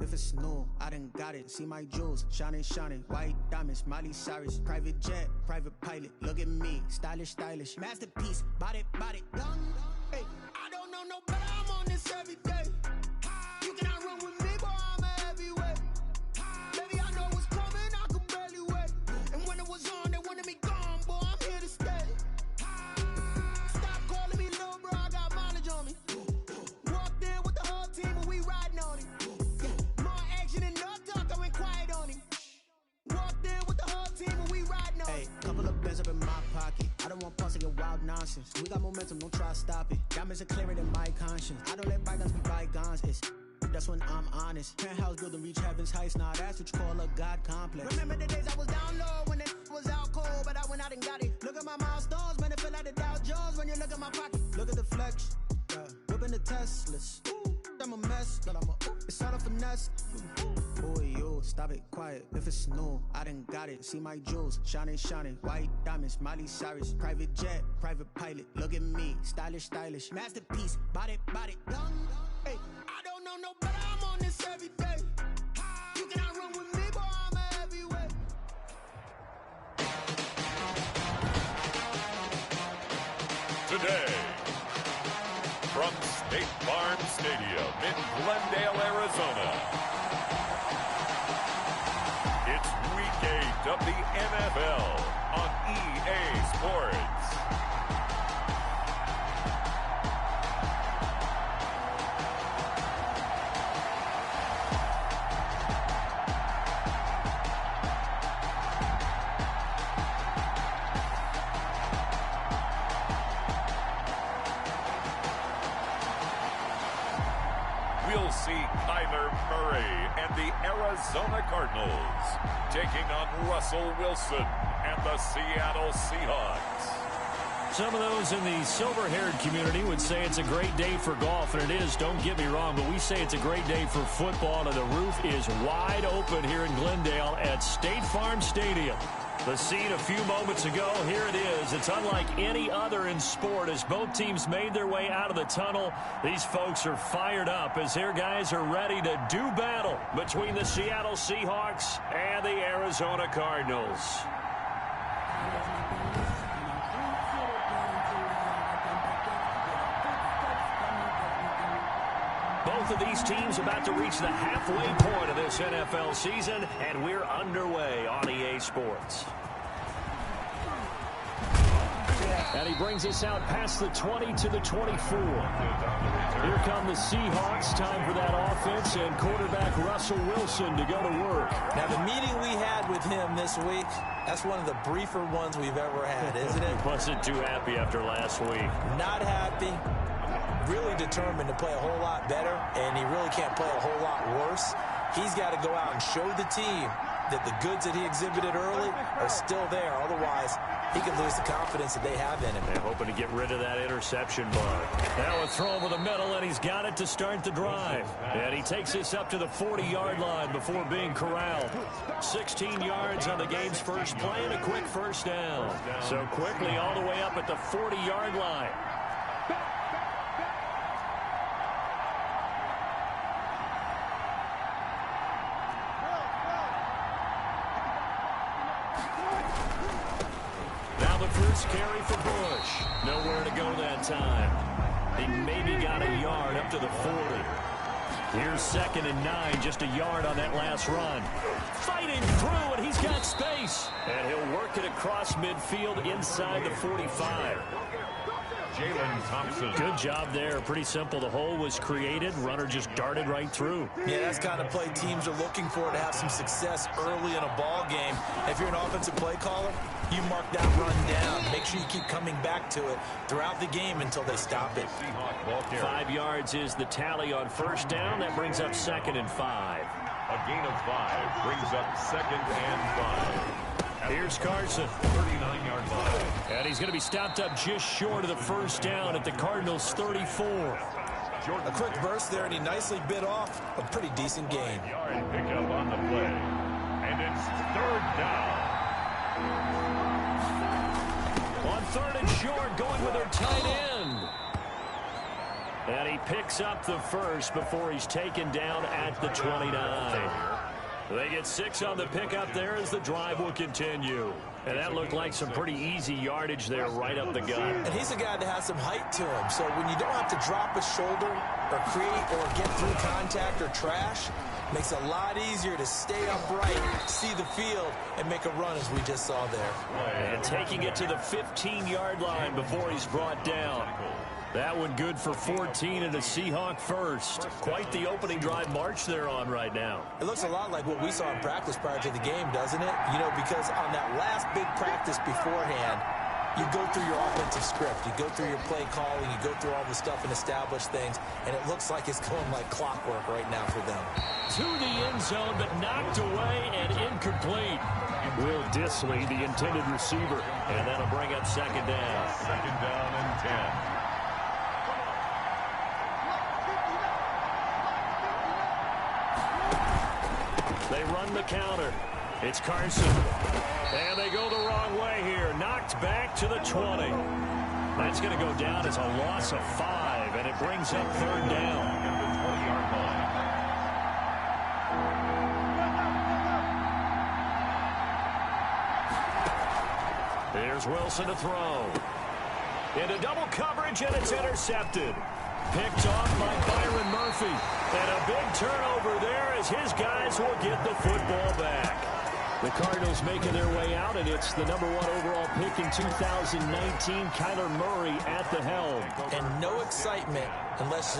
if it's new, I done got it. See my jewels, shining, shining. White diamonds, Miley Cyrus. Private jet, private pilot. Look at me, stylish, stylish. Masterpiece, body, body. Hey, I don't know no better, I'm on this every day. You cannot run with me, boy, I'm a heavyweight. Baby, I know what's coming, I could barely wait. And when it was on, they wanted me gone, boy, I'm here to stay. Stop calling me little bro, I got mileage on me. Walked in with the whole team and we riding on it. More action and no talk, I went quiet on him. Walked in with the whole team and we riding on it. Hey, couple of bands up in my pocket. I don't want pause to get wild nonsense. We got momentum, don't try to stop it. Diamonds are clearer than my conscience. I don't let bygones be bygones. That's when I'm honest. Penthouse building reach heaven's heights. Nah, that's what you call a God complex. Remember the days I was down low when it was out cold, but I went out and got it. Look at my milestones, man, it feel like the Dow Jones when you look at my pocket. Look at the flex, whipping the Teslas. I'm a mess, but it's all a finesse. Boy, yo, stop it, quiet. If it's new, I done got it. See my jewels, shining, shining. White diamonds, Miley Cyrus. Private jet, private pilot. Look at me, stylish, stylish. Masterpiece, body, body. Hey, I don't know no better, I'm on this every day. You cannot run with me, boy, I'm a heavyweight. Today, from State Farm Stadium in Glendale, Arizona, it's Week 8 of the NFL on EA Sports. We'll see Kyler Murray and the Arizona Cardinals taking on Russell Wilson and the Seattle Seahawks. Some of those in the silver-haired community would say it's a great day for golf, and it is, don't get me wrong, but we say it's a great day for football, and the roof is wide open here in Glendale at State Farm Stadium. The scene a few moments ago, here it is. It's unlike any other in sport as both teams made their way out of the tunnel. These folks are fired up as their guys are ready to do battle between the Seattle Seahawks and the Arizona Cardinals. Both of these teams about to reach the halfway point of this NFL season, and we're underway on EA Sports. And he brings us out past the 20 to the 24. Here come the Seahawks. Time for that offense and quarterback Russell Wilson to go to work. Now, the meeting we had with him this week, that's one of the briefer ones we've ever had, isn't it? He wasn't too happy after last week. Not happy. Really determined to play a whole lot better, and he really can't play a whole lot worse. He's got to go out and show the team that the goods that he exhibited early are still there. Otherwise, he could lose the confidence that they have in him. They're hoping to get rid of that interception bug. Now a throw over the middle, and he's got it to start the drive. And he takes this up to the 40-yard line before being corralled. 16 yards on the game's first play and a quick first down. So quickly all the way up at the 40-yard line. First carry for Bush. Nowhere to go that time. He maybe got a yard up to the 40. Here's 2nd and 9, just a yard on that last run. Fighting through, and he's got space. And he'll work it across midfield inside the 45. Jalen Thompson. Good job there. Pretty simple. The hole was created. Runner just darted right through. Yeah, that's the kind of play teams are looking for to have some success early in a ball game. If you're an offensive play caller, you mark that run down. Make sure you keep coming back to it throughout the game until they stop it. 5 yards is the tally on first down. That brings up 2nd and 5. A gain of 5 brings up 2nd and 5. Here's Carson. 39-yard line. And he's going to be stopped up just short of the first down at the Cardinals' 34. A quick burst there, and he nicely bit off a pretty decent gain. Yard pickup on the play. And it's 3rd down. On 3rd and short, going with their tight end. And he picks up the first before he's taken down at the 29. They get 6 on the pickup there as the drive will continue. And that looked like some pretty easy yardage there right up the gut. And he's a guy that has some height to him. So when you don't have to drop a shoulder or create or get through contact or trash, makes it a lot easier to stay upright, see the field, and make a run as we just saw there. And taking it to the 15-yard line before he's brought down. That one good for 14 and a Seahawk first. Quite the opening drive march they're on right now. It looks a lot like what we saw in practice prior to the game, doesn't it? You know, because on that last big practice beforehand, you go through your offensive script. You go through your play calling. You go through all the stuff and establish things. And it looks like it's going like clockwork right now for them. To the end zone, but knocked away and incomplete. Will Disley, the intended receiver. And that'll bring up second down. Second down and 10. They run the counter. It's Carson. And they go the wrong way here. Knocked back to the 20. That's going to go down as a loss of 5, and it brings up third down. At the 20-yard line. Here's Wilson to throw. Into double coverage, and it's intercepted. Picked off by Byron Murphy. And a big turnover there as his guys will get the football back. The Cardinals making their way out, and it's the number 1 overall pick in 2019, Kyler Murray at the helm. And no excitement unless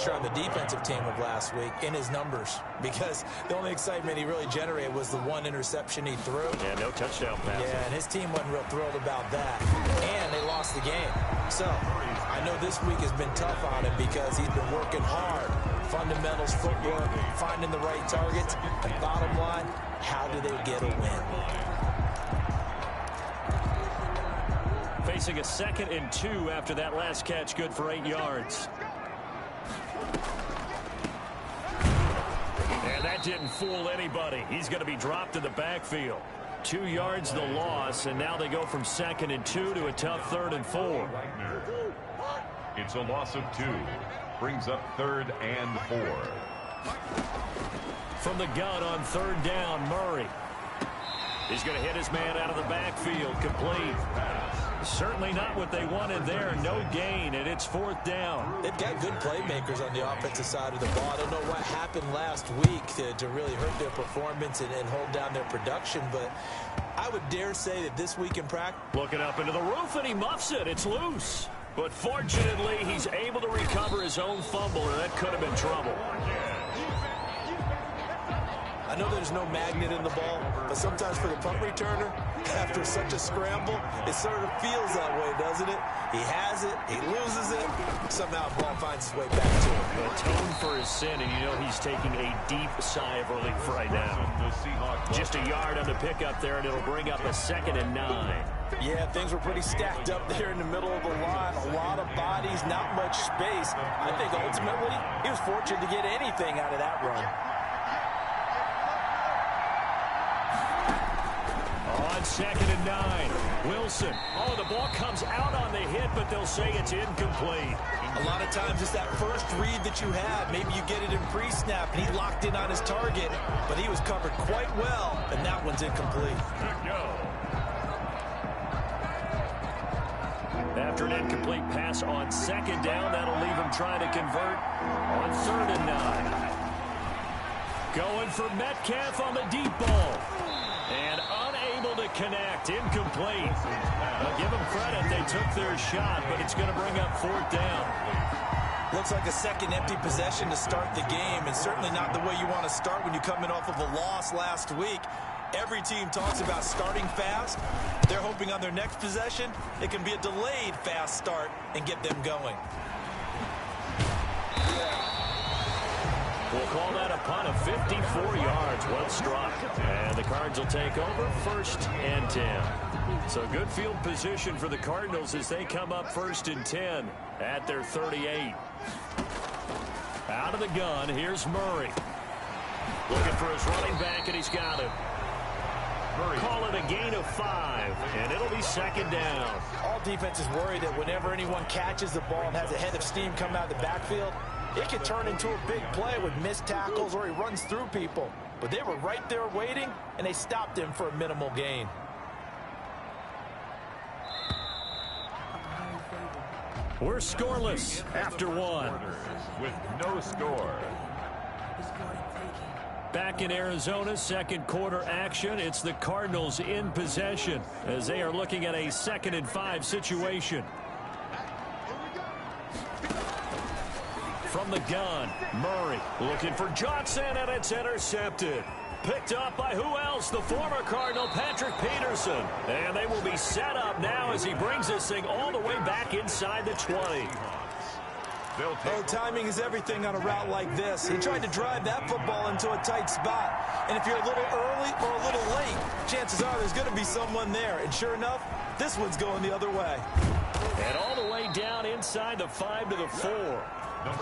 you're on the defensive team of last week in his numbers, because the only excitement he really generated was the one interception he threw. Yeah, no touchdown pass. Yeah, and his team wasn't real thrilled about that. And they lost the game. So I know this week has been tough on him because he's been working hard. Fundamentals, footwork, finding the right targets. And bottom line, how do they get a win? Facing a 2nd and 2 after that last catch, good for 8 yards. And that didn't fool anybody. He's going to be dropped in the backfield. 2 yards the loss, and now they go from 2nd and 2 to a tough 3rd and 4. It's a loss of 2. Brings up 3rd and 4. From the gun on 3rd down, Murray. He's going to hit his man out of the backfield, complete. Certainly not what they wanted there. No gain, and it's 4th down. They've got good playmakers on the offensive side of the ball. I don't know what happened last week to really hurt their performance and hold down their production, but I would dare say that this week in practice. Looking up into the roof, and he muffs it. It's loose. But fortunately, he's able to recover his own fumble, or that could have been trouble. I know there's no magnet in the ball, but sometimes for the punt returner, after such a scramble, it sort of feels that way, doesn't it? He has it, he loses it, somehow the ball finds its way back to him. Atone for his sin, and you know he's taking a deep sigh of relief right now. Just a yard on the pickup there, and it'll bring up a 2nd and 9. Yeah, things were pretty stacked up there in the middle of the line. A lot of bodies, not much space. I think ultimately he was fortunate to get anything out of that run. On 2nd and 9, Wilson. Oh, the ball comes out on the hit, but they'll say it's incomplete. A lot of times it's that first read that you have. Maybe you get it in pre-snap, and he locked in on his target, but he was covered quite well, and that one's incomplete. After an incomplete pass on 2nd down, that'll leave him trying to convert on 3rd and 9. Going for Metcalf on the deep ball. And unable to connect. Incomplete. I'll give them credit. They took their shot, but it's going to bring up 4th down. Looks like a second empty possession to start the game, and certainly not the way you want to start when you're coming off of a loss last week. Every team talks about starting fast. They're hoping on their next possession, it can be a delayed fast start and get them going. We'll call that a punt of 54 yards. Well struck. And the Cards will take over 1st and 10. So good field position for the Cardinals as they come up 1st and 10 at their 38. Out of the gun, here's Murray. Looking for his running back, and he's got him. Call it a gain of 5, and it'll be second down. All defenses worry that whenever anyone catches the ball and has a head of steam come out of the backfield, it could turn into a big play with missed tackles or he runs through people. But they were right there waiting, and they stopped him for a minimal gain. We're scoreless after 1. With no score. Back in Arizona, second quarter action. It's the Cardinals in possession as they are looking at a 2nd and 5 situation. From the gun, Murray looking for Johnson, and it's intercepted. Picked up by who else? The former Cardinal, Patrick Peterson. And they will be set up now as he brings this thing all the way back inside the 20. Oh, timing is everything on a route like this. He tried to drive that football into a tight spot. And if you're a little early or a little late, chances are there's going to be someone there. And sure enough, this one's going the other way. And all the way down inside the 5 to the 4.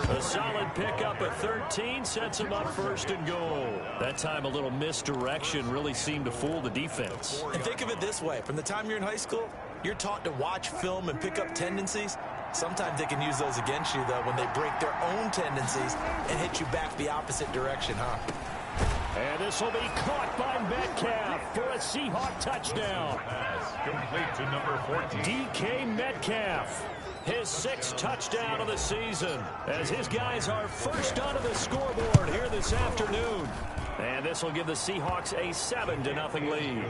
A solid pickup at 13 sets him up 1st and goal. That time a little misdirection really seemed to fool the defense. And think of it this way. From the time you're in high school, you're taught to watch film and pick up tendencies. Sometimes they can use those against you, though, when they break their own tendencies and hit you back the opposite direction, huh? And this will be caught by Metcalf for a Seahawk touchdown. Complete to number 14. DK Metcalf. His 6th touchdown of the season as his guys are first onto the scoreboard here this afternoon. And this will give the Seahawks a 7-0 lead.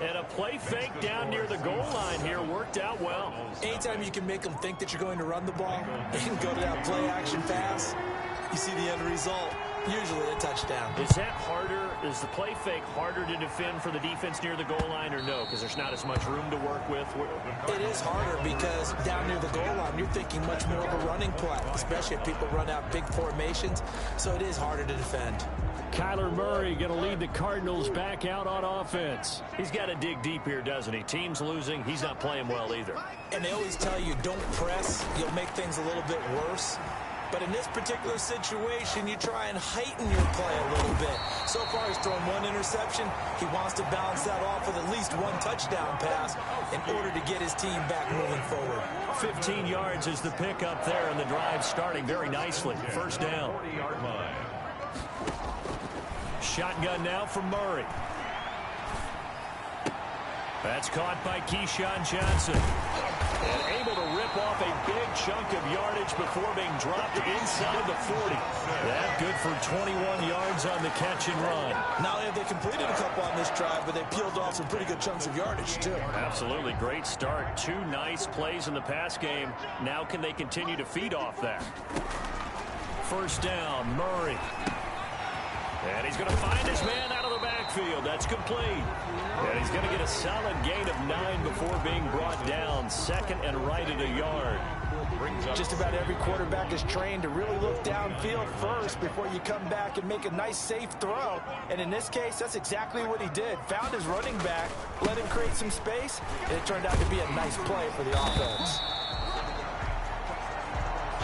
And a play fake down near the goal line here worked out well. Anytime you can make them think that you're going to run the ball and go to that play action pass, you see the end result, usually a touchdown. Is that harder? Is the play fake harder to defend for the defense near the goal line or no? Because there's not as much room to work with. It is harder because down near the goal line, you're thinking much more of a running play, especially if people run out big formations. So it is harder to defend. Kyler Murray going to lead the Cardinals back out on offense. He's got to dig deep here, doesn't he? Team's losing. He's not playing well either. And they always tell you, don't press. You'll make things a little bit worse. But in this particular situation, you try and heighten your play a little bit. So far, he's thrown 1 interception. He wants to balance that off with at least 1 touchdown pass in order to get his team back moving forward. 15 yards is the pickup there, and the drive starting very nicely. 1st down. 40-yard line. Shotgun now from Murray. That's caught by Keyshawn Johnson. And able to rip off a big chunk of yardage before being dropped inside the 40. That good for 21 yards on the catch and run. Not only have they completed a couple on this drive, but they peeled off some pretty good chunks of yardage, too. Absolutely. Great start. 2 nice plays in the pass game. Now can they continue to feed off that? 1st down, Murray. And he's going to find his man out of the backfield. That's complete. And he's going to get a solid gain of 9 before being brought down. 2nd and right at a yard. Just about every quarterback is trained to really look downfield first before you come back and make a nice, safe throw. And in this case, that's exactly what he did. Found his running back, let him create some space, and it turned out to be a nice play for the offense.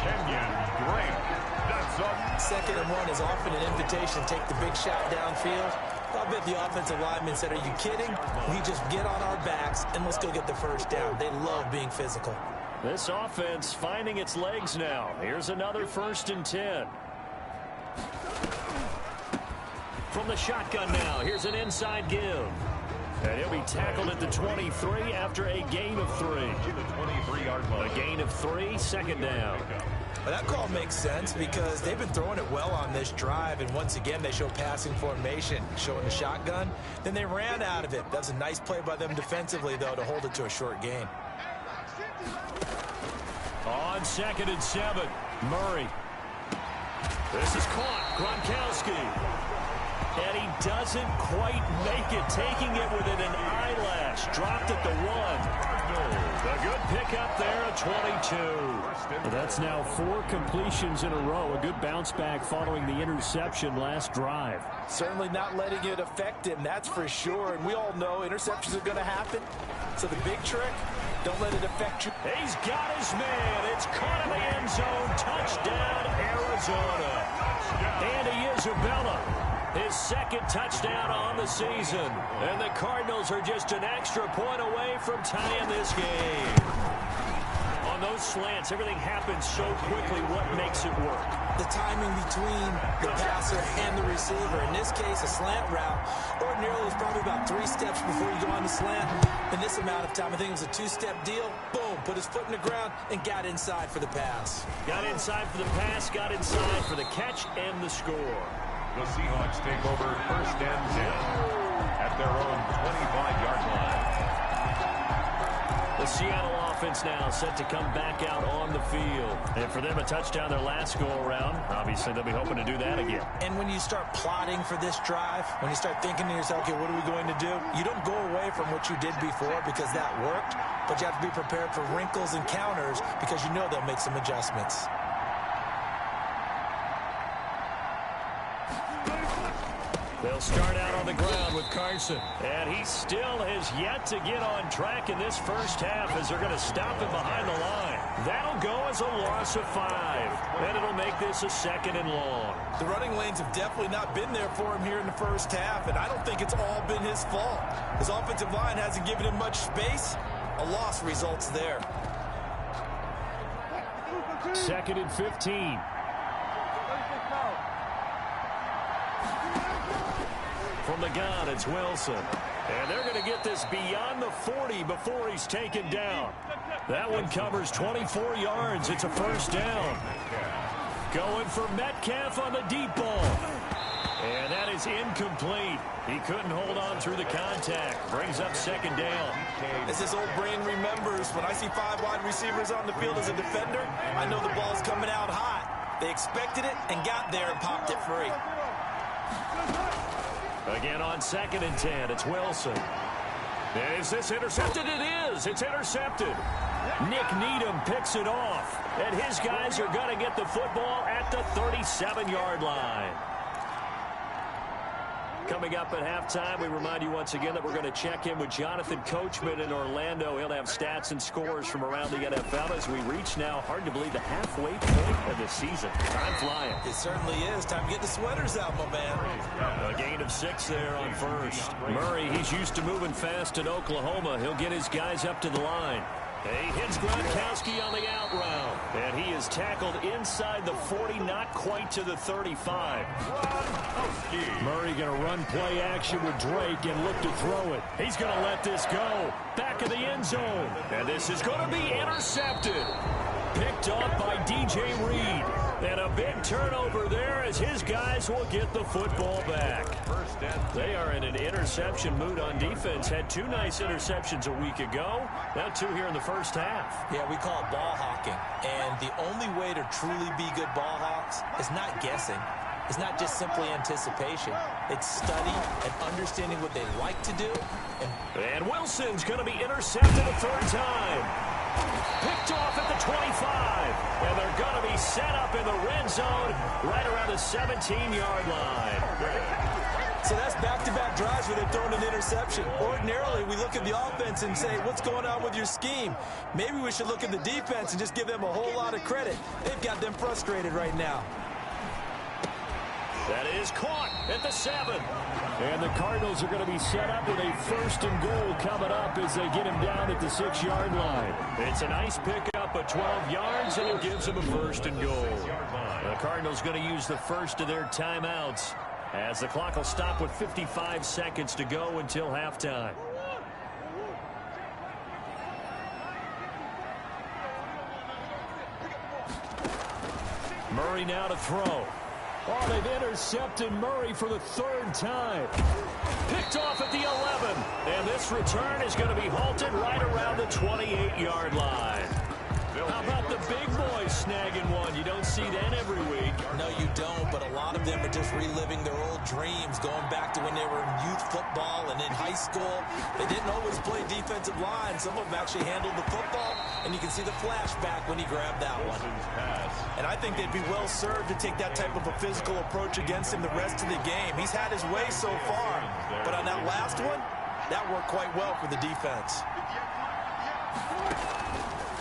Kenyon Drake. That's up. 2nd and 1 is often an invitation to take the big shot downfield. I bet the offensive lineman said, are you kidding? We just get on our backs and let's go get the 1st down. They love being physical. This offense finding its legs now. Here's another 1st and 10. From the shotgun now, here's an inside give. And he'll be tackled at the 23 after a gain of 3. A gain of 3, 2nd down. Well, that call makes sense because they've been throwing it well on this drive, and once again they show passing formation, showing the shotgun. Then they ran out of it. That's a nice play by them defensively, though, to hold it to a short gain. On 2nd and 7, Murray. This is caught, Gronkowski. And he doesn't quite make it, taking it within an eyelash. Dropped at the 1. A good pickup there at 22. Well, that's now 4 completions in a row. A good bounce back following the interception last drive. Certainly not letting it affect him, that's for sure. And we all know interceptions are going to happen. So the big trick, don't let it affect you. He's got his man. It's caught in the end zone. Touchdown, Arizona. Andy Isabella. His second touchdown on the season. And the Cardinals are just an extra point away from tying this game. On those slants, everything happens so quickly. What makes it work? The timing between the passer and the receiver. In this case, a slant route. Ordinarily, it's probably about 3 steps before you go on the slant. In this amount of time, I think it was a 2-step deal. Boom, put his foot in the ground and got inside for the pass. Got inside for the pass, got inside for the catch and the score. The Seahawks take over 1st and 10 at their own 25-yard line. The Seattle offense now set to come back out on the field. And for them, a touchdown their last go-around. Obviously, they'll be hoping to do that again. And when you start plotting for this drive, when you start thinking to yourself, okay, what are we going to do? You don't go away from what you did before because that worked, but you have to be prepared for wrinkles and counters because you know they'll make some adjustments. They'll start out on the ground with Carson. And he still has yet to get on track in this first half as they're going to stop him behind the line. That'll go as a loss of 5. And it'll make this a 2nd and long. The running lanes have definitely not been there for him here in the first half, and I don't think it's all been his fault. His offensive line hasn't given him much space. A loss results there. 2nd and 15. From the gun, it's Wilson. And they're going to get this beyond the 40 before he's taken down. That one covers 24 yards. It's a 1st down. Going for Metcalf on the deep ball. And that is incomplete. He couldn't hold on through the contact. Brings up 2nd down. As his old brain remembers, when I see 5 wide receivers on the field as a defender, I know the ball's coming out hot. They expected it and got there and popped it free. Again on 2nd and 10, it's Wilson. Is this intercepted? It is. It's intercepted. Nick Needham picks it off. And his guys are going to get the football at the 37-yard line. Coming up at halftime, we remind you once again that we're going to check in with Jonathan Coachman in Orlando. He'll have stats and scores from around the NFL as we reach now, hard to believe, the halfway point of the season. Time flying. It certainly is. Time to get the sweaters out, my man. A gain of 6 there on 1st. Murray, he's used to moving fast in Oklahoma. He'll get his guys up to the line. He hits Gronkowski on the out route. And he is tackled inside the 40, not quite to the 35. Murray going to run play action with Drake and look to throw it. He's going to let this go. Back of the end zone. And this is going to be intercepted. Picked off by DJ Reed. And a big turnover there as his guys will get the football back. They are in an interception mood on defense. Had 2 nice interceptions a week ago. Now 2 here in the first half. Yeah, we call it ball hawking. And the only way to truly be good ball hawks is not guessing. It's not just simply anticipation. It's study and understanding what they like to do. And Wilson's going to be intercepted a 3rd time. Picked off at the 25. And they're going to be set up in the red zone right around the 17-yard line. So that's back-to-back drives where they've thrown an interception. Ordinarily, we look at the offense and say, what's going on with your scheme? Maybe we should look at the defense and just give them a whole lot of credit. They've got them frustrated right now. That is caught at the 7. And the Cardinals are going to be set up with a 1st and goal coming up as they get him down at the 6-yard line. It's a nice pickup of 12 yards, and it gives them a 1st and goal. The Cardinals going to use the first of their timeouts as the clock will stop with 55 seconds to go until halftime. Murray now to throw. Oh, they've intercepted Murray for the 3rd time. Picked off at the 11. And this return is going to be halted right around the 28-yard line. How about the big boys snagging one? You don't see that every week. No, you don't, but a lot of them are just reliving their old dreams, going back to when they were in youth football and in high school. They didn't always play defensive line. Some of them actually handled the football, and you can see the flashback when he grabbed that one. And I think they'd be well served to take that type of a physical approach against him the rest of the game. He's had his way so far, but on that last one, that worked quite well for the defense.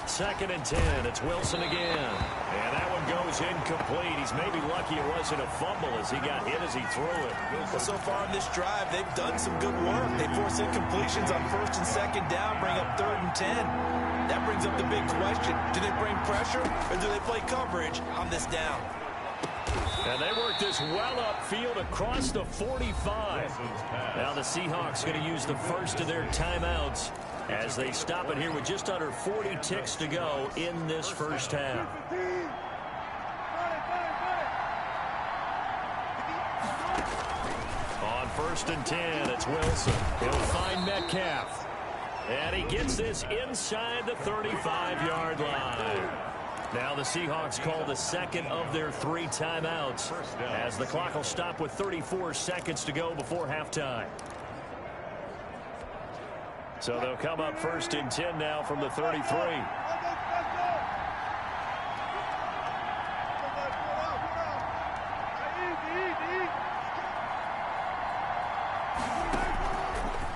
2nd and 10. It's Wilson again. And that one goes goes incomplete. He's maybe lucky it wasn't a fumble as he got hit as he threw it. Well, so far in this drive, they've done some good work. They force incompletions on 1st and 2nd down, bring up 3rd and 10. That brings up the big question. Do they bring pressure or do they play coverage on this down? And they work this well upfield across the 45. Now the Seahawks going to use the first of their timeouts as they stop it here with just under 40 ticks to go in this first half. On 1st and 10, it's Wilson. He'll find Metcalf. And he gets this inside the 35-yard line. Now the Seahawks call the second of their 3 timeouts as the clock will stop with 34 seconds to go before halftime. So they'll come up 1st and 10 now from the 33.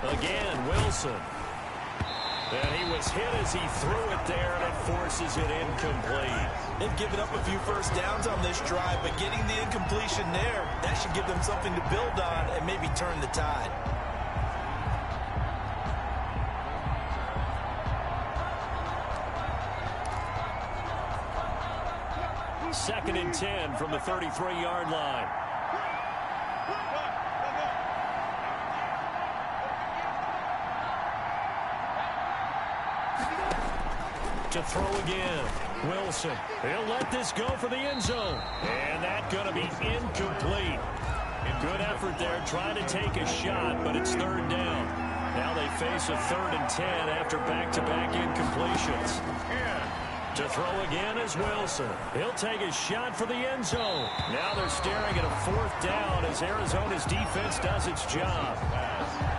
Again, Wilson. And he was hit as he threw it there, and it forces it incomplete. They've given up a few first downs on this drive, but getting the incompletion there, that should give them something to build on and maybe turn the tide. Second and 10 from the 33-yard line. To throw again. Wilson. He'll let this go for the end zone. And that's going to be incomplete. Good effort there trying to take a shot, but it's 3rd down. Now they face a 3rd and 10 after back-to-back incompletions. To throw again is Wilson. He'll take a shot for the end zone. Now they're staring at a 4th down as Arizona's defense does its job.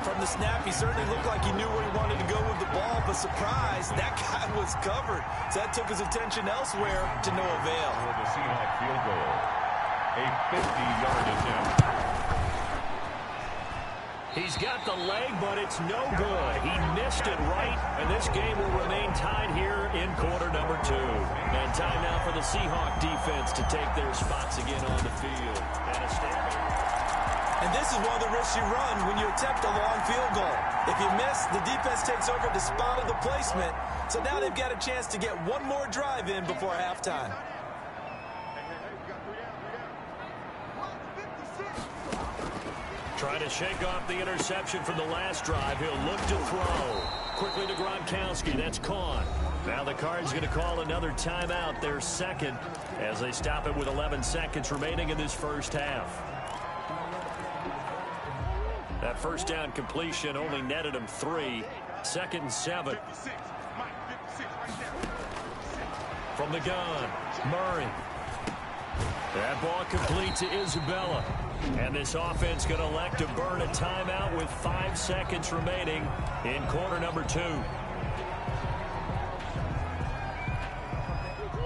From the snap, he certainly looked like he knew where he wanted to go with the ball, but surprise, that guy was covered. So that took his attention elsewhere to no avail. For the Seahawks field goal, a 50-yard attempt. He's got the leg, but it's no good. He missed it right, and this game will remain tied here in quarter number 2. And time now for the Seahawk defense to take their spots again on the field. And this is one of the risks you run when you attempt a long field goal. If you miss, the defense takes over the spot of the placement. So now they've got a chance to get one more drive in before halftime. Trying to shake off the interception from the last drive. He'll look to throw. Quickly to Gronkowski. That's caught. Now the Cards going to call another timeout, their second, as they stop it with 11 seconds remaining in this first half. That first down completion only netted him 3. 2nd and 7. From the gun, Murray. That ball complete to Isabella. And this offense going to elect to burn a timeout with 5 seconds remaining in quarter number 2.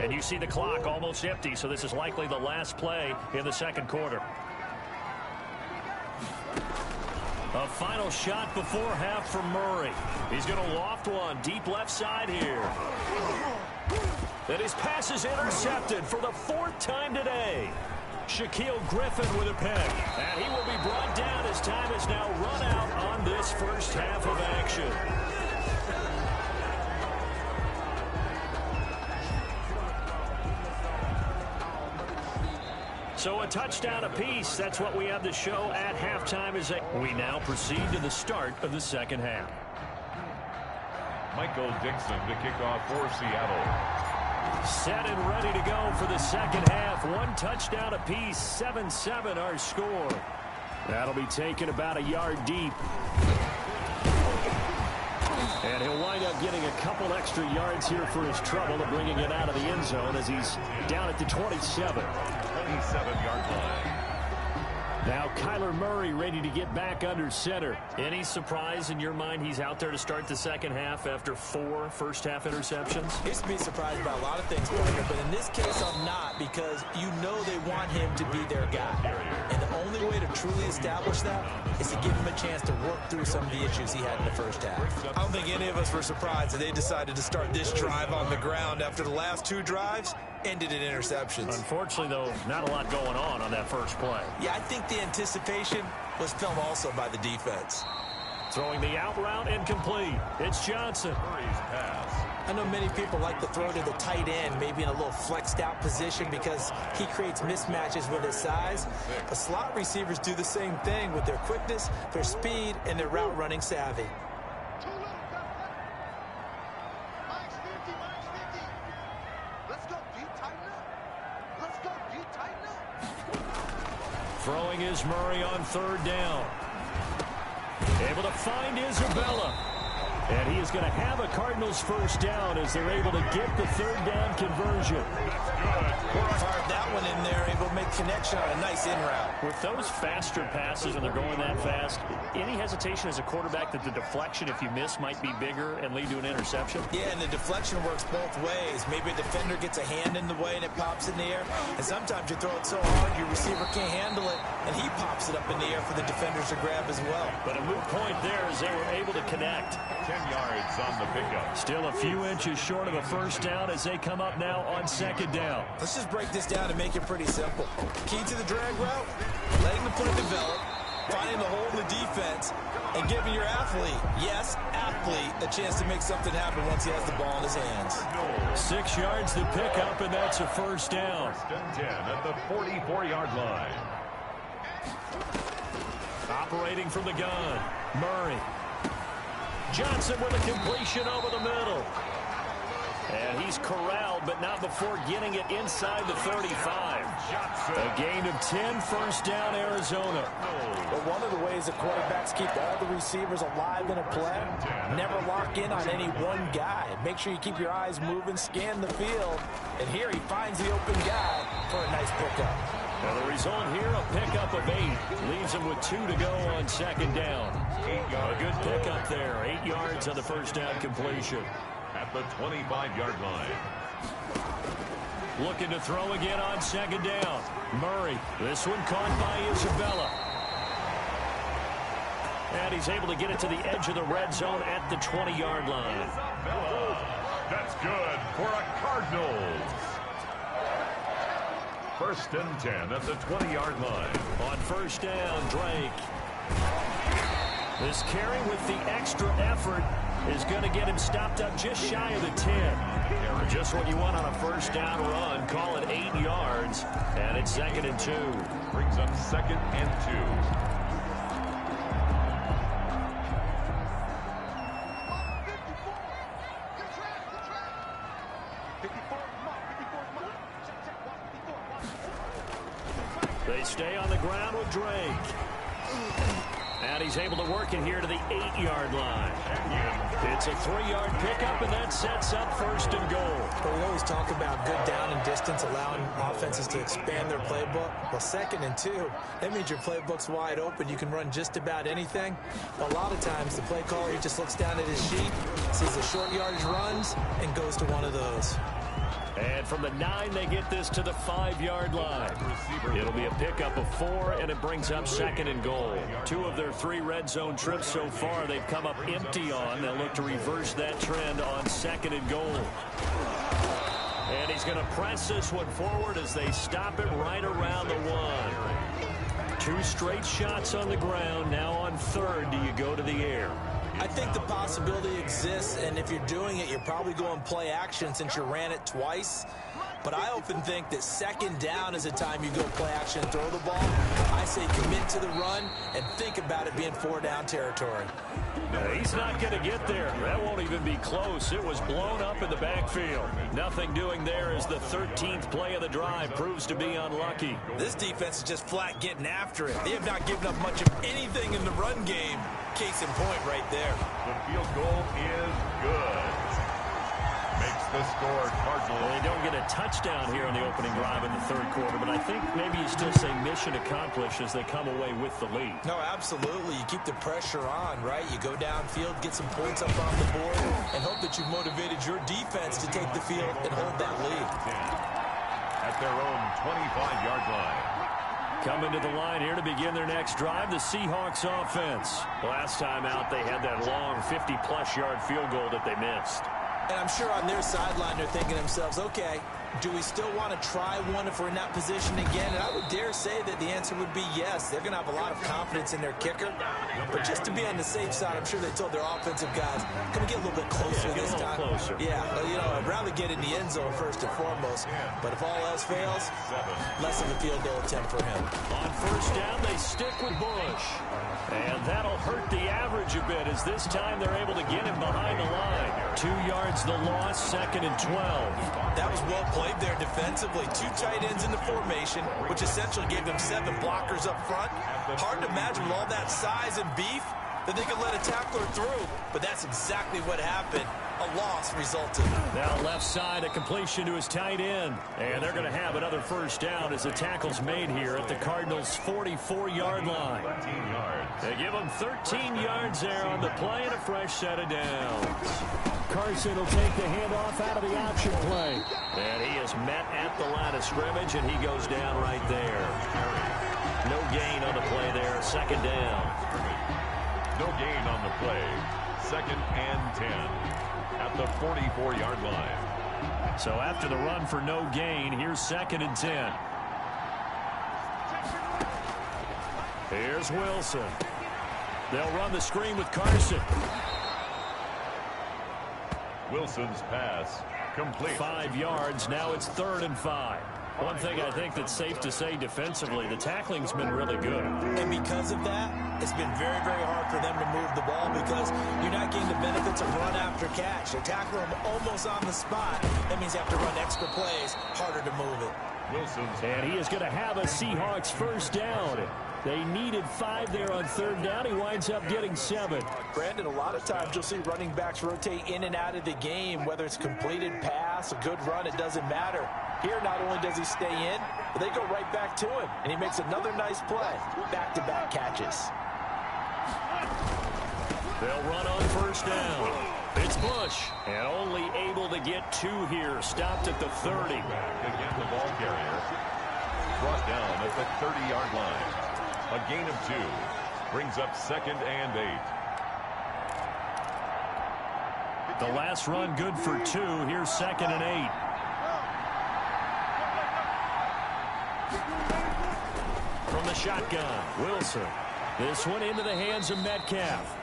And you see the clock almost empty, so this is likely the last play in the second quarter. A final shot before half from Murray. He's going to loft one deep left side here. And his pass is intercepted for the 4th time today. Shaquille Griffin with a pick. And he will be brought down as time is now run out on this first half of action. So a touchdown apiece. That's what we have the show at halftime. We now proceed to the start of the second half. Michael Dixon to kick off for Seattle. Set and ready to go for the second half. 1 touchdown apiece. 7-7 our score. That'll be taken about a yard deep. And he'll wind up getting a couple extra yards here for his trouble of bringing it out of the end zone as he's down at the 27. 27-yard line. Now Kyler Murray ready to get back under center. Any surprise in your mind he's out there to start the second half after 4 first-half interceptions? Used to be surprised by a lot of things, partner, but in this case I'm not, because you know they want him to be their guy. And the only only way to truly establish that is to give him a chance to work through some of the issues he had in the first half. I don't think any of us were surprised that they decided to start this drive on the ground after the last 2 drives ended in interceptions. Unfortunately, though, not a lot going on that first play. Yeah, I think the anticipation was felt also by the defense. Throwing the out route incomplete. It's Johnson. Murray's pass. I know many people like to throw to the tight end, maybe in a little flexed out position because he creates mismatches with his size. But slot receivers do the same thing with their quickness, their speed, and their route running savvy. Throwing is Murray on 3rd down. Able to find Isabella. And he is going to have a Cardinals first down as they're able to get the 3rd down conversion. Fired that one in there, able to make connection on a nice in route. With those faster passes when they're going that fast, any hesitation as a quarterback that the deflection, if you miss, might be bigger and lead to an interception? Yeah, and the deflection works both ways. Maybe a defender gets a hand in the way and it pops in the air. And sometimes you throw it so hard your receiver can't handle it, and he pops it up in the air for the defenders to grab as well. But a moot point there as they were able to connect. 10 yards on the pickup. Still a few inches short of a first down as they come up now on 2nd down. Let's just break this down and make it pretty simple. Key to the drag route, letting the play develop, finding the hole in the defense, and giving your athlete, yes, athlete, a chance to make something happen once he has the ball in his hands. 6 yards the pickup, and that's a first down. 10 at the 44-yard line. Operating from the gun, Murray. Johnson with a completion over the middle. And he's corralled, but not before getting it inside the 35. A gain of 10, first down, Arizona. But one of the ways the quarterbacks keep all the receivers alive in a play, never lock in on any one guy. Make sure you keep your eyes moving, scan the field. And here he finds the open guy for a nice pickup. Well, the result here, a pickup of 8. Leaves him with 2 to go on 2nd down. A good pickup there. 8 yards on the first down completion. At the 25-yard line. Looking to throw again on 2nd down. Murray. This one caught by Isabella. And he's able to get it to the edge of the red zone at the 20-yard line. That's good for a Cardinals. 1st and 10 at the 20-yard line. On first down, Drake. This carry with the extra effort is going to get him stopped up just shy of the 10. Just what you want on a first down run. Call it 8 yards, and it's 2nd and 2. Brings up 2nd and 2. They stay on the ground with Drake. And he's able to work it here to the 8-yard line. It's a 3-yard pickup, and that sets up 1st and goal. But we always talk about good down and distance, allowing offenses to expand their playbook. Well, 2nd and 2, that means your playbook's wide open. You can run just about anything. A lot of times, the play caller, he just looks down at his sheet, sees the short yardage runs, and goes to one of those. And from the 9, they get this to the 5-yard line. It'll be a pickup of 4, and it brings up 2nd and goal. 2 of their 3 red zone trips so far, they've come up empty on. They'll look to reverse that trend on 2nd and goal. And he's going to press this one forward as they stop it right around the 1. 2 straight shots on the ground. Now on 3rd, do you go to the air? I think the possibility exists, and if you're doing it, you're probably going play action since you ran it twice. But I often think that 2nd down is a time you go play action and throw the ball. I say commit to the run and think about it being 4-down territory. No, he's not going to get there. That won't even be close. It was blown up in the backfield. Nothing doing there as the 13th play of the drive proves to be unlucky. This defense is just flat getting after it. They have not given up much of anything in the run game. Case in point right there. The field goal is good. Makes the score Cardinals. Well, they don't get a touchdown here in the opening drive in the 3rd quarter, but I think maybe you still say mission accomplished as they come away with the lead. No, absolutely. You keep the pressure on, right? You go downfield, get some points up on the board, and hope that you've motivated your defense to take the field and hold that lead. At their own 25-yard line. Coming to the line here to begin their next drive, the Seahawks offense. Last time out, they had that long 50-plus yard field goal that they missed. And I'm sure on their sideline they're thinking to themselves, okay, do we still want to try one if we're in that position again? And I would dare say that the answer would be yes. They're going to have a lot of confidence in their kicker. But just to be on the safe side, I'm sure they told their offensive guys, can we get a little bit closer this time? Closer. Yeah, you know, I'd rather get in the end zone first and foremost. But if all else fails, less of a field goal attempt for him. On first down, they stick with Bush. And that'll hurt the average a bit as this time they're able to get him behind the line. 2 yards the loss, 2nd and 12. That was well played there defensively. 2 tight ends in the formation, which essentially gave them 7 blockers up front. Hard to imagine with all that size and beef that they could let a tackler through. But that's exactly what happened. A loss resulted. Now left side, a completion to his tight end. And they're going to have another first down as the tackle's made here at the Cardinals' 44-yard line. They give him 13 yards there on the play and a fresh set of downs. Carson will take the handoff out of the option play. And he is met at the line of scrimmage, and he goes down right there. No gain on the play there, 2nd down. No gain on the play, 2nd and 10 at the 44-yard line. So after the run for no gain, here's 2nd and 10. Here's Wilson. They'll run the screen with Carson. Wilson's pass complete. 5 yards. Now it's 3rd and 5. One thing I think that's safe to say defensively, the tackling's been really good. And because of that, it's been very, very hard for them to move the ball because you're not getting the benefits of run after catch. They tackle them almost on the spot. That means you have to run extra plays, harder to move it. Wilson's. And he is going to have a Seahawks first down. They needed 5 there on 3rd down. He winds up getting 7. Brandon, a lot of times you'll see running backs rotate in and out of the game, whether it's completed pass, a good run, it doesn't matter. Here, not only does he stay in, but they go right back to him, and he makes another nice play. Back-to-back catches. They'll run on first down. It's Bush, and only able to get 2 here. Stopped at the 30. Again, the ball carrier brought down at the 30-yard line. A gain of 2 brings up 2nd and 8. The last run good for 2. Here's 2nd and 8. From the shotgun, Wilson. This one into the hands of Metcalf.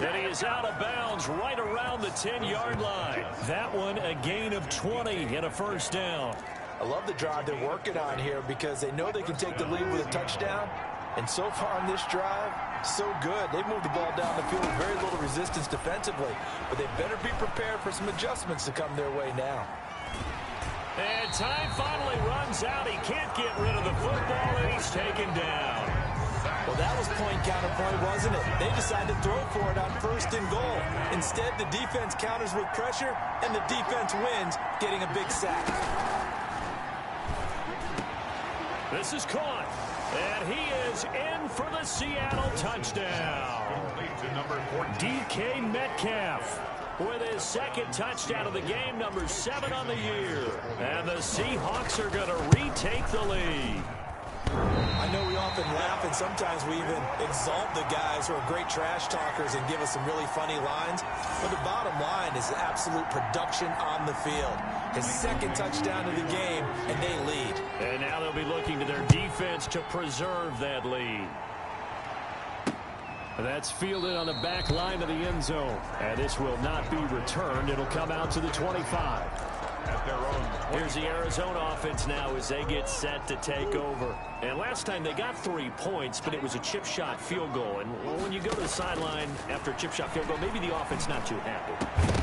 And he is out of bounds right around the 10-yard line. That one a gain of 20 and a first down. I love the drive they're working on here because they know they can take the lead with a touchdown. And so far on this drive, so good. They've moved the ball down the field with very little resistance defensively. But they better be prepared for some adjustments to come their way now. And time finally runs out. He can't get rid of the football, and he's taken down. Well, that was point counterpoint, wasn't it? They decided to throw for it on 1st and goal. Instead, the defense counters with pressure, and the defense wins, getting a big sack. This is caught. And he is in for the Seattle touchdown. DK Metcalf with his 2nd touchdown of the game, number 7 on the year. And the Seahawks are going to retake the lead. I know we often laugh, and sometimes we even exalt the guys who are great trash talkers and give us some really funny lines. But the bottom line is absolute production on the field. His 2nd touchdown of the game, and they lead. And now they'll be looking to their defense to preserve that lead. That's fielded on the back line of the end zone. And this will not be returned. It'll come out to the 25. At their own. Here's the Arizona offense now as they get set to take over. And last time they got 3 points, but it was a chip shot field goal. And when you go to the sideline after a chip shot field goal, maybe the offense not too happy.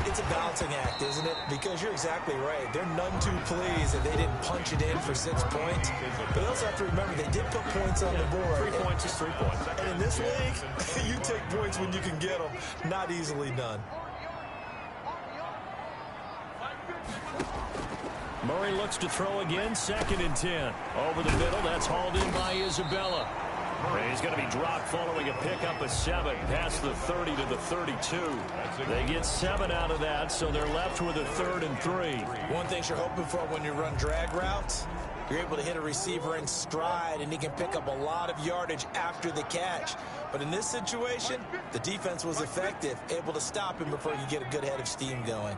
It's a balancing act, isn't it? Because you're exactly right. They're none too pleased that they didn't punch it in for 6 points. But you also have to remember they did put points on the board. 3 points is 3 points. And in this league, you take points when you can get them. Not easily done. Murray looks to throw again, 2nd and 10. Over the middle, that's hauled in by Isabella. And he's going to be dropped following a pickup of 7 past the 30 to the 32. They get 7 out of that, so they're left with a 3rd and 3. One thing you're hoping for when you run drag routes, You're able to hit a receiver in stride, and he can pick up a lot of yardage after the catch. But in this situation, the defense was effective, able to stop him before he could get a good head of steam going.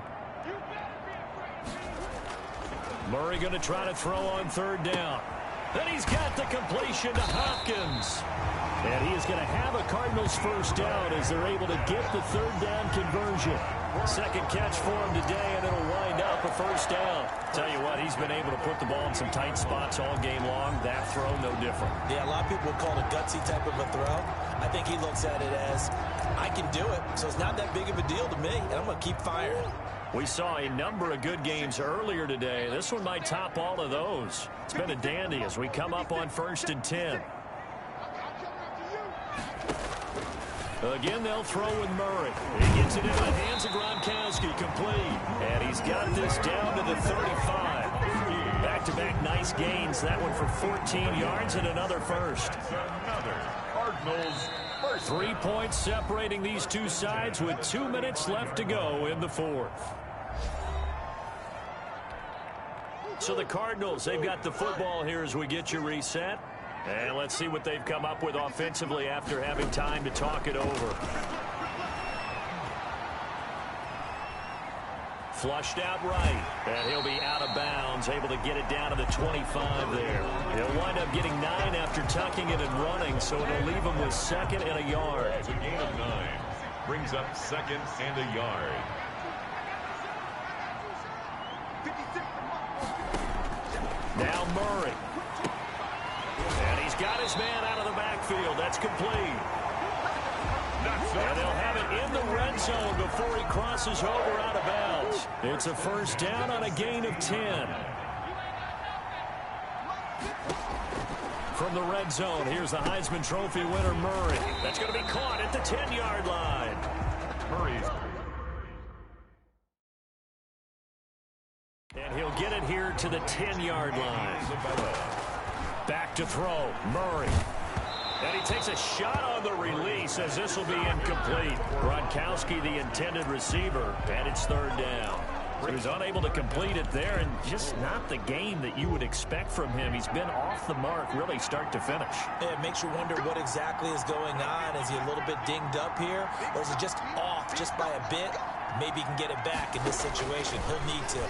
Murray going to try to throw on third down. Then he's got the completion to Hopkins. And he is going to have a Cardinals first down as they're able to get the third down conversion. Second catch for him today, and it'll wind up a first down. Tell you what, he's been able to put the ball in some tight spots all game long. That throw, no different. Yeah, a lot of people would call it a gutsy type of a throw. I think he looks at it as, I can do it, so it's not that big of a deal to me, and I'm going to keep firing. We saw a number of good games earlier today. This one might top all of those. It's been a dandy as we come up on 1st and 10. Again, they'll throw with Murray. He gets it into the hands of Gronkowski, complete. And he's got this down to the 35. Back-to-back nice gains. That one for 14 yards and another first. Another Cardinals first. 3 points separating these two sides with 2 minutes left to go in the fourth. So the Cardinals, they've got the football here as we get you reset. And let's see what they've come up with offensively after having time to talk it over. Flushed out right. And he'll be out of bounds, able to get it down to the 25 there. He'll wind up getting 9 after tucking it and running, so it'll leave him with 2nd and a yard. It's a gain of 9. Brings up 2nd and a yard. Now Murray. And he's got his man out of the backfield. That's complete. And they'll have it in the red zone before he crosses over out of bounds. It's a first down on a gain of 10. From the red zone, here's the Heisman Trophy winner, Murray. That's going to be caught at the 10-yard line. Murray's. And he'll get it here to the 10-yard line. Back to throw, Murray. And he takes a shot on the release as this will be incomplete. Gronkowski, the intended receiver, and it's third down. He was unable to complete it there, and just not the game that you would expect from him. He's been off the mark really start to finish. Yeah, it makes you wonder what exactly is going on. Is he a little bit dinged up here, or is he just off just by a bit? Maybe he can get it back in this situation. He'll need to.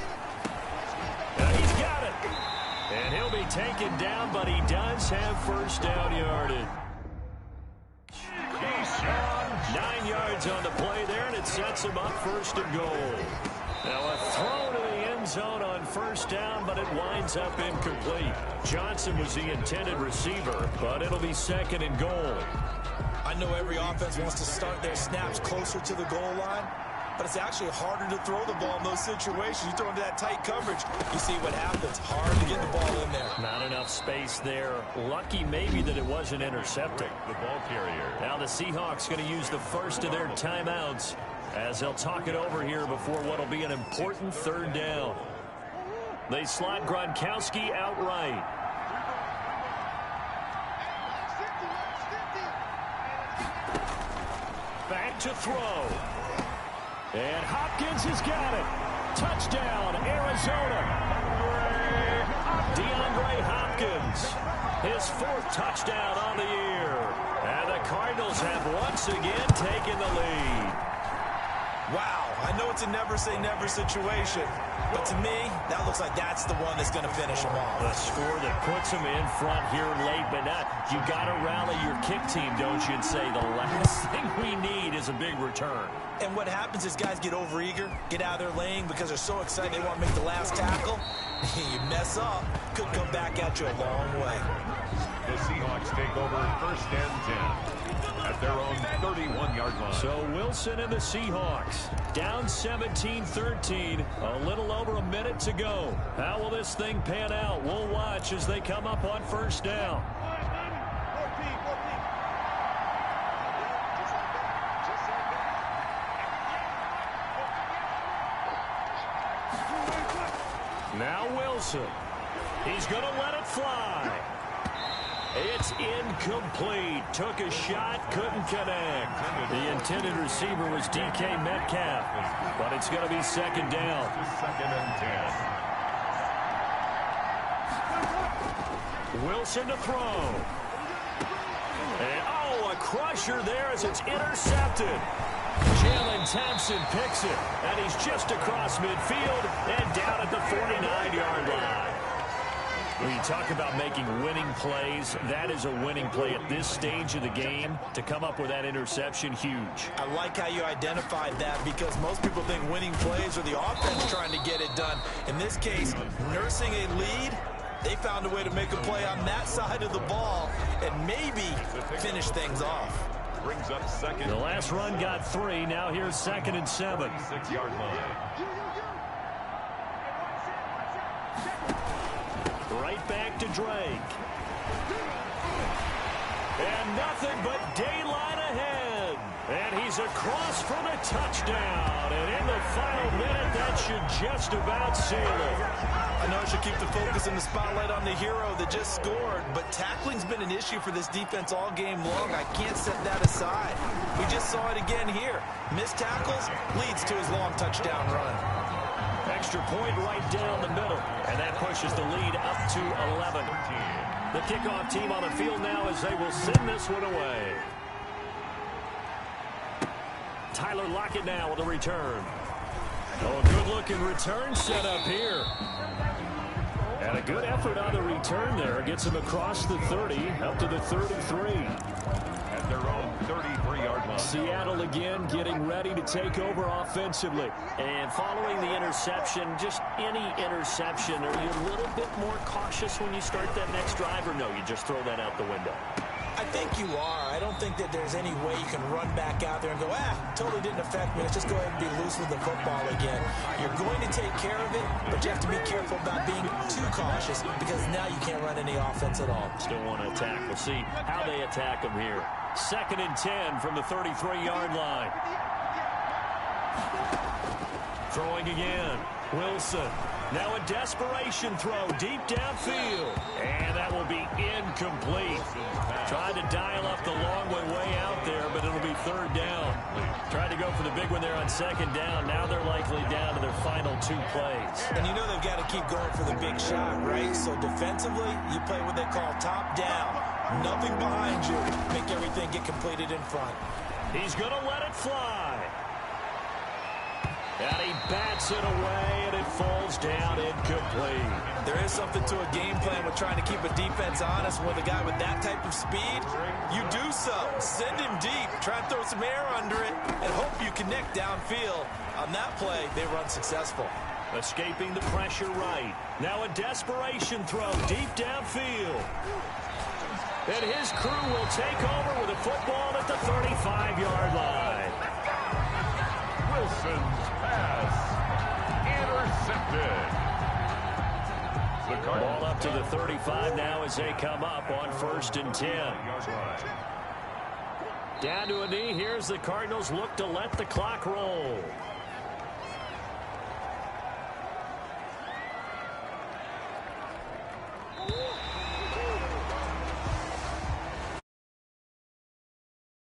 And he's got it. And he'll be taken down, but he does have first down yardage. 9 yards on the play there, and it sets him up 1st and goal. Now a throw to the end zone on first down, but it winds up incomplete. Johnson was the intended receiver, but it'll be 2nd and goal. I know every offense wants to start their snaps closer to the goal line, but it's actually harder to throw the ball in those situations. You throw into that tight coverage, you see what happens. Hard to get the ball in there. Not enough space there. Lucky maybe that it wasn't intercepted. The ball carrier. Now the Seahawks going to use the first of their timeouts as they'll talk it over here before what will be an important third down. They slot Gronkowski outright. Back to throw. And Hopkins has got it. Touchdown, Arizona. DeAndre Hopkins. His 4th touchdown on the year. And the Cardinals have once again taken the lead. Wow, I know it's a never-say-never situation, but to me, that looks like that's the one that's going to finish them off. A score that puts them in front here late, but not. You got to rally your kick team, don't you, and say the last thing we need is a big return. And what happens is guys get overeager, get out of their lane because they're so excited they want to make the last tackle. You mess up, could come back at you a long way. The Seahawks take over 1st and 10. At their own 31-yard line. So Wilson and the Seahawks down 17-13. A little over a minute to go. How will this thing pan out? We'll watch as they come up on first down. Now Wilson. He's going to let it fly. It's incomplete. Took a shot, couldn't connect. The intended receiver was DK Metcalf, but it's going to be 2nd down. 2nd and 10. Wilson to throw. And, oh, a crusher there as it's intercepted. Jalen Thompson picks it, and he's just across midfield and down at the 49-yard line. When you talk about making winning plays, that is a winning play at this stage of the game. To come up with that interception, huge. I like how you identified that because most people think winning plays are the offense trying to get it done. In this case, nursing a lead, they found a way to make a play on that side of the ball and maybe finish things off. Brings up second. The last run got 3. Now here's 2nd and 7. 6-yard line. Right back to Drake. And nothing but daylight ahead. And he's across for the touchdown. And in the final minute, that should just about seal it. I know I should keep the focus and the spotlight on the hero that just scored, but tackling's been an issue for this defense all game long. I can't set that aside. We just saw it again here. Missed tackles leads to his long touchdown run. Extra point right down the middle, and that pushes the lead up to 11. The kickoff team on the field now as they will send this one away. Tyler Lockett now with a return. Oh, a good-looking return set up here. And a good effort on the return there. Gets him across the 30, up to the 33. At their own 33-yard line. Seattle again getting ready to take over offensively. And following the interception, just any interception, are you a little bit more cautious when you start that next drive, or no, you just throw that out the window? I think you are. I don't think that there's any way you can run back out there and go, totally didn't affect me. Let's just go ahead and be loose with the football again. You're going to take care of it, but you have to be careful about being too cautious because now you can't run any offense at all. Still want to attack. We'll see how they attack them here. 2nd and 10 from the 33-yard line. Throwing again. Wilson. Now a desperation throw deep downfield. And that will be incomplete. Tried to dial up the long way out there, but it'll be 3rd down. Tried to go for the big one there on 2nd down. Now they're likely down to their final 2 plays. And you know they've got to keep going for the big shot, right? So defensively, you play what they call top down. Nothing behind you. Make everything get completed in front. He's going to let it fly. And he bats it away, and it falls down incomplete. There is something to a game plan with trying to keep a defense honest. With a guy with that type of speed, you do so. Send him deep. Try and throw some air under it, and hope you connect downfield. On that play, they run successful. Escaping the pressure right. Now a desperation throw deep downfield. And his crew will take over with a football at the 35-yard line. Wilson's pass intercepted. The Ball up to the 35 now as they come up on 1st and 10. Down to a knee. Here's the Cardinals look to let the clock roll.